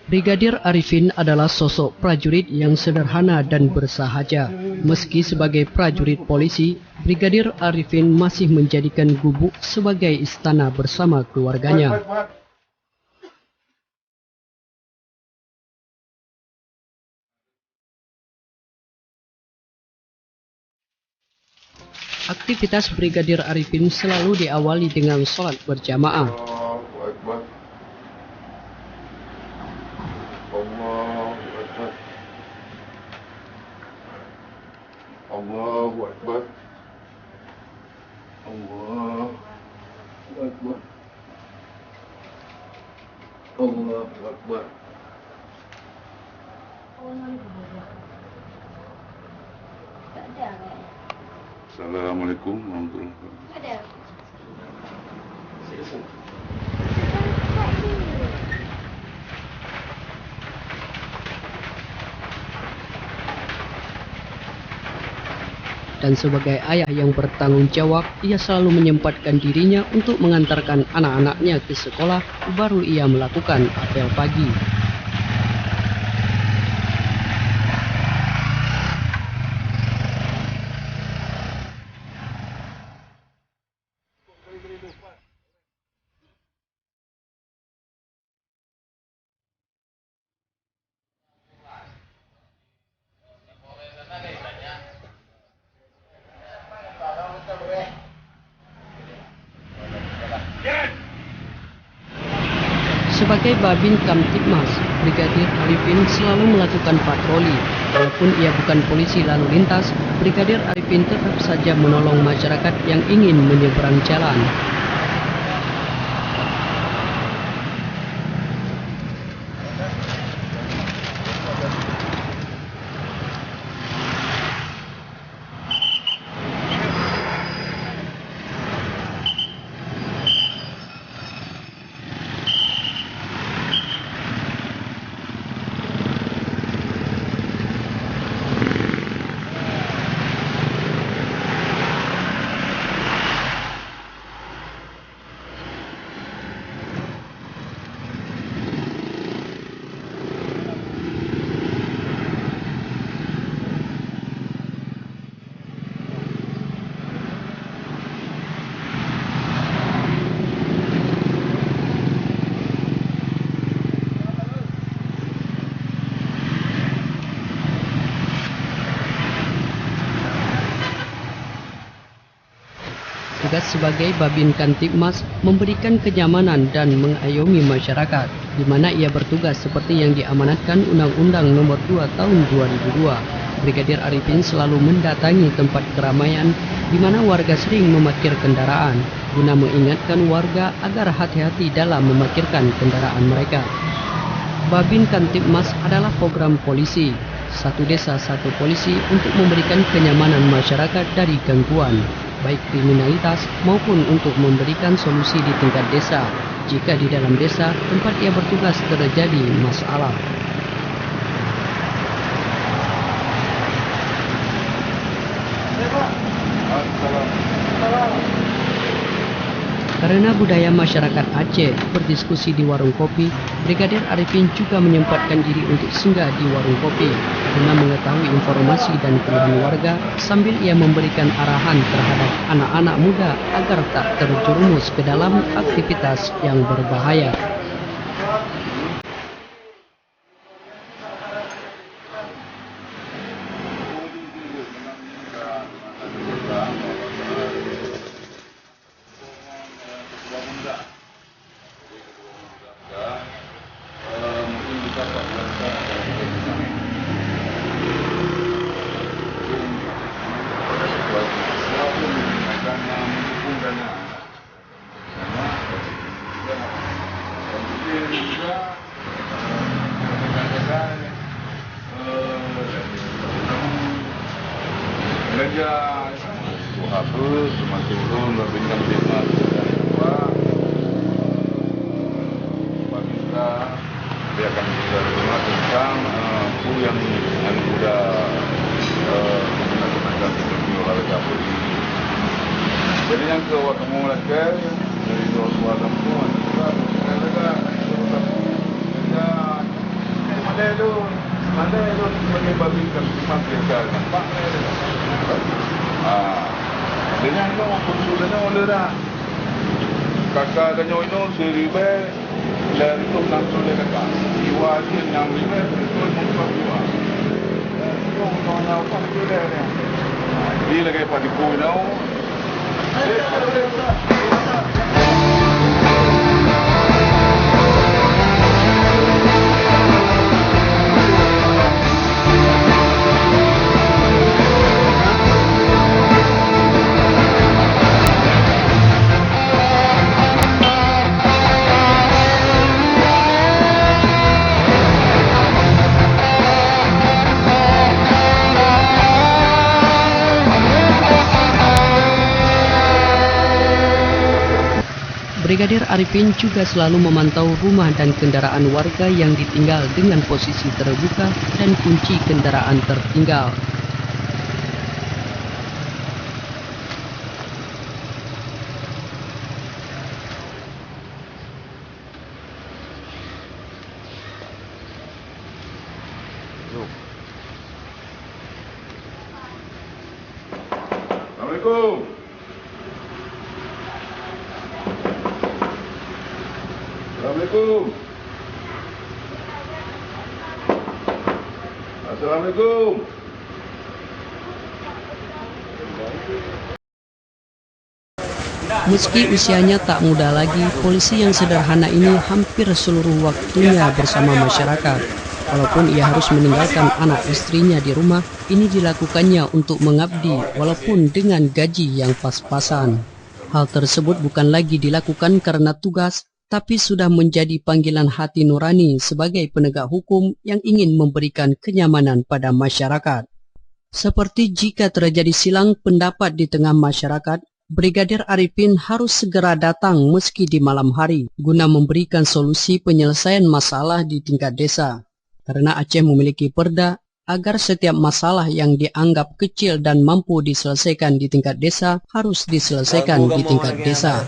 Brigadir Arifin adalah sosok prajurit yang sederhana dan bersahaja. Meski sebagai prajurit polisi, Brigadir Arifin masih menjadikan gubuk sebagai istana bersama keluarganya. Aktivitas Brigadir Arifin selalu diawali dengan sholat berjamaah. Allahu Akbar. Allahu Akbar. Allahu Akbar. Assalamualaikum warahmatullahi wabarakatuh. Dan sebagai ayah yang bertanggung jawab, ia selalu menyempatkan dirinya untuk mengantarkan anak-anaknya ke sekolah, baru ia melakukan apel pagi. Sebagai Babin Kamtibmas, Brigadir Arifin selalu melakukan patroli. Walaupun ia bukan polisi lalu lintas, Brigadir Arifin tetap saja menolong masyarakat yang ingin menyeberang jalan. Tugas sebagai Babin Kamtibmas memberikan kenyamanan dan mengayomi masyarakat, di mana ia bertugas seperti yang diamanatkan Undang-Undang Nomor 2 Tahun 2002. Brigadir Arifin selalu mendatangi tempat keramaian di mana warga sering memarkir kendaraan, guna mengingatkan warga agar hati-hati dalam memarkirkan kendaraan mereka. Babin Kamtibmas adalah program polisi, satu desa satu polisi untuk memberikan kenyamanan masyarakat dari gangguan, baik kriminalitas maupun untuk memberikan solusi di tingkat desa jika di dalam desa tempat ia bertugas terjadi masalah. Karena budaya masyarakat Aceh berdiskusi di warung kopi, Brigadir Arifin juga menyempatkan diri untuk singgah di warung kopi guna mengetahui informasi dan keluhan warga sambil ia memberikan arahan terhadap anak-anak muda agar tak terjerumus ke dalam aktivitas yang berbahaya. Belajar apa semakin turun berbincang dengan kita dia akan bisa dengar tentang apa yang sudah menggunakan teknologi olahraga ini. Jadi yang ke waktu mereka dari dua suara itu ada juga ada itu sebagai Babin Kamtipmas biasa nampak. Dengan itu konsulnya oleh dah. Kakak kanyo itu seribu lari tu langsung dia kakak. Iwa dia 6,000 itu mumpah dua. Itu orang apa tu dia ni. Dia lagi pada pulau. Brigadir Arifin juga selalu memantau rumah dan kendaraan warga yang ditinggal dengan posisi terbuka dan kunci kendaraan tertinggal. Assalamualaikum. Assalamualaikum. Assalamualaikum. Meski usianya tak muda lagi, polisi yang sederhana ini hampir seluruh waktunya bersama masyarakat. Walaupun ia harus meninggalkan anak istrinya di rumah, ini dilakukannya untuk mengabdi walaupun dengan gaji yang pas-pasan. Hal tersebut bukan lagi dilakukan karena tugas, tapi sudah menjadi panggilan hati nurani sebagai penegak hukum yang ingin memberikan kenyamanan pada masyarakat. Seperti jika terjadi silang pendapat di tengah masyarakat, Brigadir Arifin harus segera datang meski di malam hari guna memberikan solusi penyelesaian masalah di tingkat desa. Karena Aceh memiliki perda agar setiap masalah yang dianggap kecil dan mampu diselesaikan di tingkat desa harus diselesaikan di tingkat desa.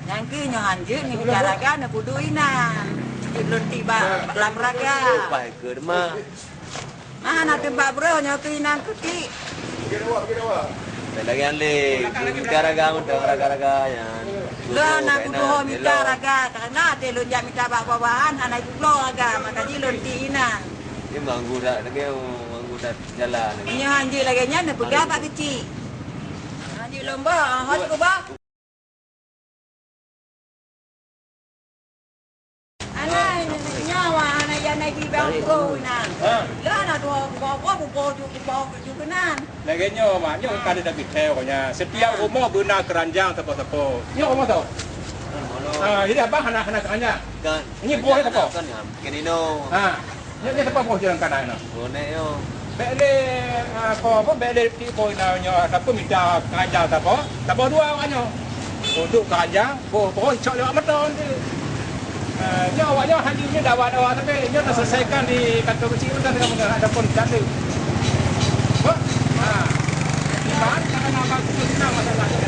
Yang nyo anjir ni bicarakan aku duinan. Belum tiba lam raga. Baik ke mah. Mana tempat bro nyo tuinan kuki. Lagi le, bicaraga untuk raga-raganya. Lo nak kudu bicaraga karena te lo jam minta bawa-bawaan anak kulo aga maka di lo tiinan. Ini manggu dah jalan. Nyo anjir lagi nya ne pegah pak kecil. Anjir lomba hot ko ba? Nyawa anak yang naik bibang bro nan. Lah nak tu bawa juga nan. Laganya maknya kada dah detailnya. Setiap rumah guna keranjang tepo-tepo. Ini rumah tu. Ini apa anak-anak keranjang? Kan. Ini buah tepo. Kan ya. Kenino. Ini tepo buah jalan kanan. Bonek yo. Bele apa bele ti ko na nyo tapi minta keranjang tepo. Tepo dua awaknya. Untuk keranjang, boh cok lewat meton tu. Nyo awaknya hadirnya dakwah-dakwah tapi nyo dah selesaikan di kantor kecil dan dengan ada pun jadu. Iman jangan nampak itu senang masalahnya.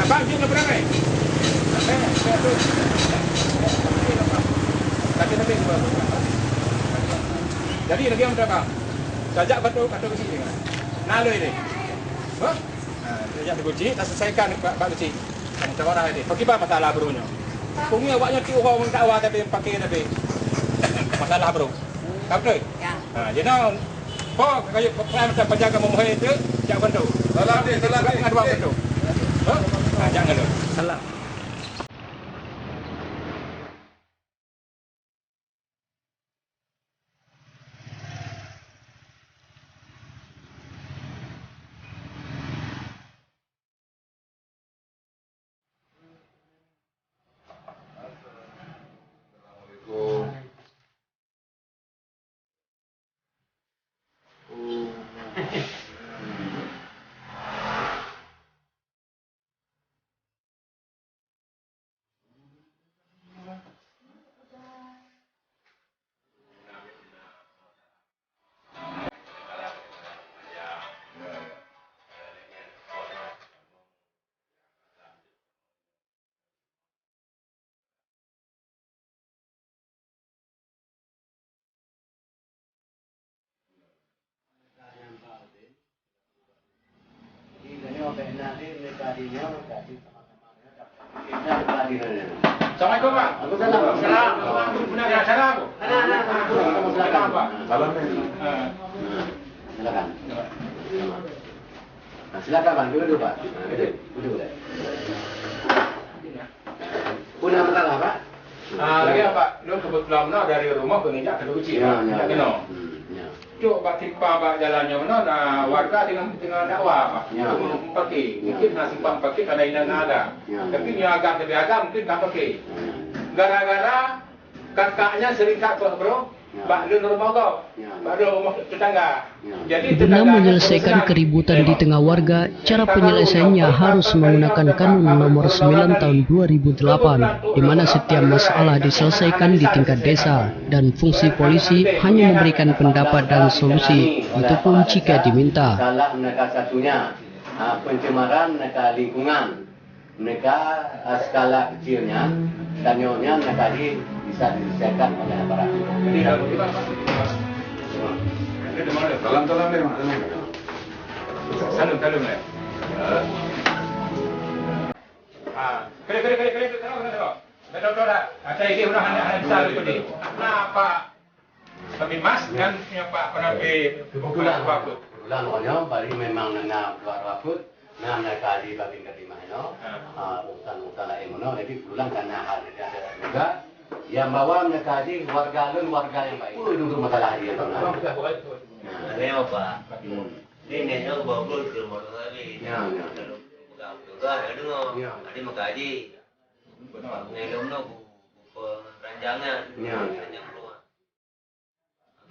Bang, jumlah berapa ni? Tapi jadi lagi yang berapa? Sajak batu kecil ni. Nalui ni. Sajak dikunci, dah selesaikan bak kecil. Yang terorah ini. Bagaimana masalah barunya? Pungnya awaknya ti orang dakwah tapi pakai tapi masalah baru. Kau betul? Ya. Jadi kau kayak penjaga memohon itu jangan bantu. Salah ni. Ngadu bantu. Jangan tu. Salah. kasihnya kasih sama-sama ini. Assalamualaikum Pak. Waalaikumsalam. Ya, salam. Silakan Pak. Salam. Silakan. Nah, silakan Pak, duduk Pak. Duduk. Punya masalah Pak? Lagi Pak, lu kebetulan mana dari rumah ke ngejak ke kecil. Tak kena. Cuk Pak timpa Pak jalannya mana warga dengan dakwah Pak. Pakai. Mungkin simpang pakai karena ini ada. Tapi ni agak lebih agak mungkin tak pakai. Gara-gara kakaknya sering takut bro. Pak lu rumah kau. Pak lu rumah tetangga. Jadi Guna menyelesaikan keributan di tengah warga, cara penyelesaiannya harus menggunakan Kanun Nomor 9 Tahun 2008, di mana setiap masalah diselesaikan di tingkat desa, dan fungsi polisi hanya memberikan pendapat dan solusi, itu pun jika diminta. Salah mereka satunya, pencemaran mereka lingkungan, mereka skala kecilnya, kanyonya mereka bisa diselesaikan oleh aparat. Jadi kalau kita Salam deh, Mak. salam le. Kali tengok. Betul dah. Saya ini udah hanya besar seperti. Kenapa? Tapi Mas kan punya Pak Penapi Kebetulan orangnya bari memang nana keluar waktu, nah mereka di babin ketimahnya, urusan lain mana, jadi kebetulan karena hal itu ada juga. Yang bawa mereka di warga yang baik. Duduk masalah dia tu. Ini apa? Ini yang bawa ke motor kali. Ya. Bukan juga ada dong. Ada makaji. Ngelom no ranjangan. Ranjang keluar.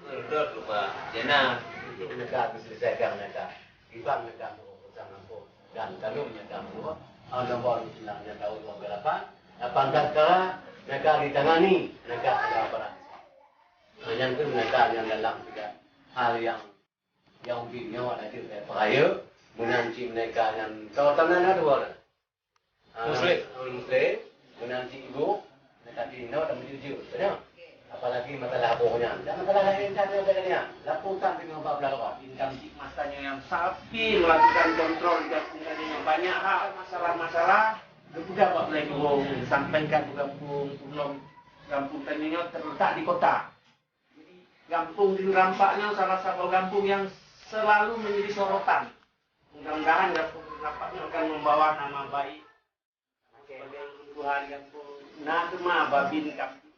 Udah lupa. Jenah. Mereka harus selesaikan mereka. Ibang mereka berurusan lampu dan kalau mereka semua nomor silangnya tahun 2008. Apakah kala mereka ditangani, mereka ada aparat. Yang itu mereka yang dalam juga hal yang bingung ada di peraya, menanti mereka yang kawasan ada dua. Muslim, menanti ibu, mereka dino dan menjujur, benar? Apalagi masalah bohongnya, dan masalah lain kan yang bedanya. Laporan dengan 14 orang. Inkamsi masanya yang sapi melakukan kontrol dan banyak hal masalah-masalah. Juga Pak Legong sampaikan kampung kampung Tanjungnya terletak di kota. Jadi kampung di Rampaknya salah satu kampung yang selalu menjadi sorotan. Mudah-mudahan kampung Rampaknya akan membawa nama baik sebagai Tuhan kampung Nadma Babin Kampung.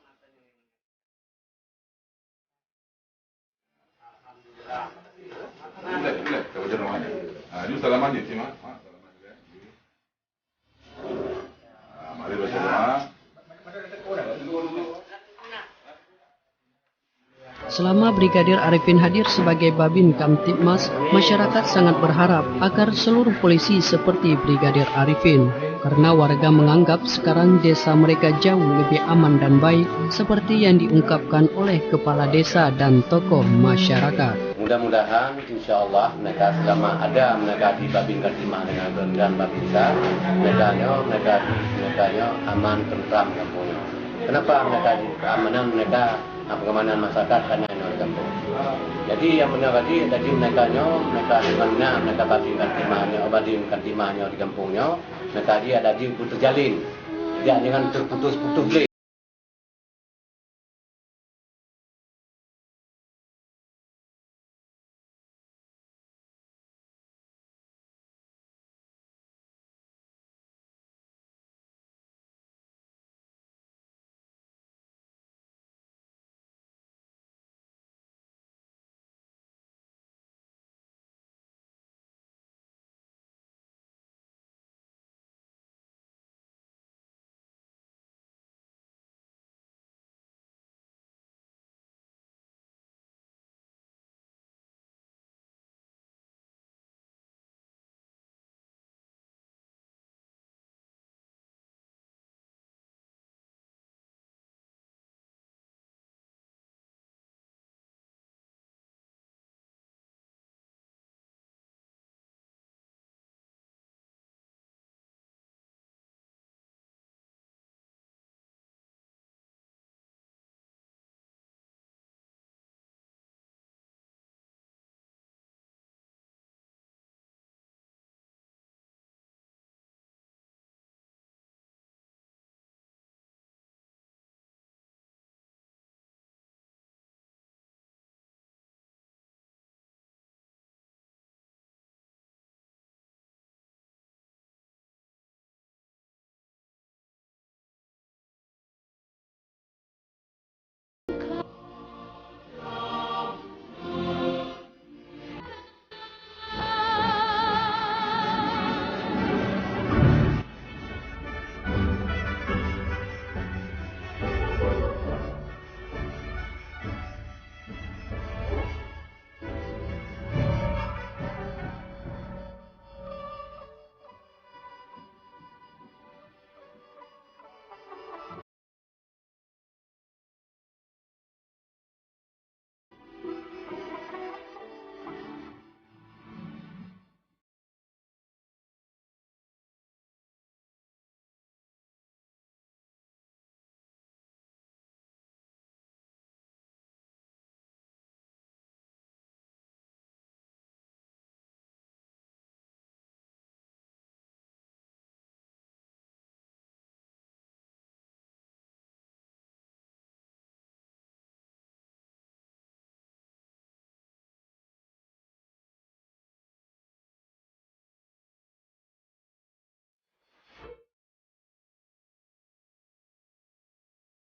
Alhamdulillah. Boleh. Kau jadi rumahnya. Ini salaman je, Mak. Salaman juga. Mari baca doa. Selama Brigadir Arifin hadir sebagai Babin Kamtibmas, masyarakat sangat berharap agar seluruh polisi seperti Brigadir Arifin, karena warga menganggap sekarang desa mereka jauh lebih aman dan baik seperti yang diungkapkan oleh kepala desa dan tokoh masyarakat. Mudah-mudahan insya Allah mereka selama ada mereka di Babin Kamtibmas dengan Babinsa, mereka aman tentram kampungnya. Kenapa mereka di keamanan mereka pengamanan masyarakat karena ini kampung. Jadi yang benar tadi mereka di mana mereka Babin Kamtibmasnya di kampungnya, mereka ada di terjalin, tidak jangan terputus-putus.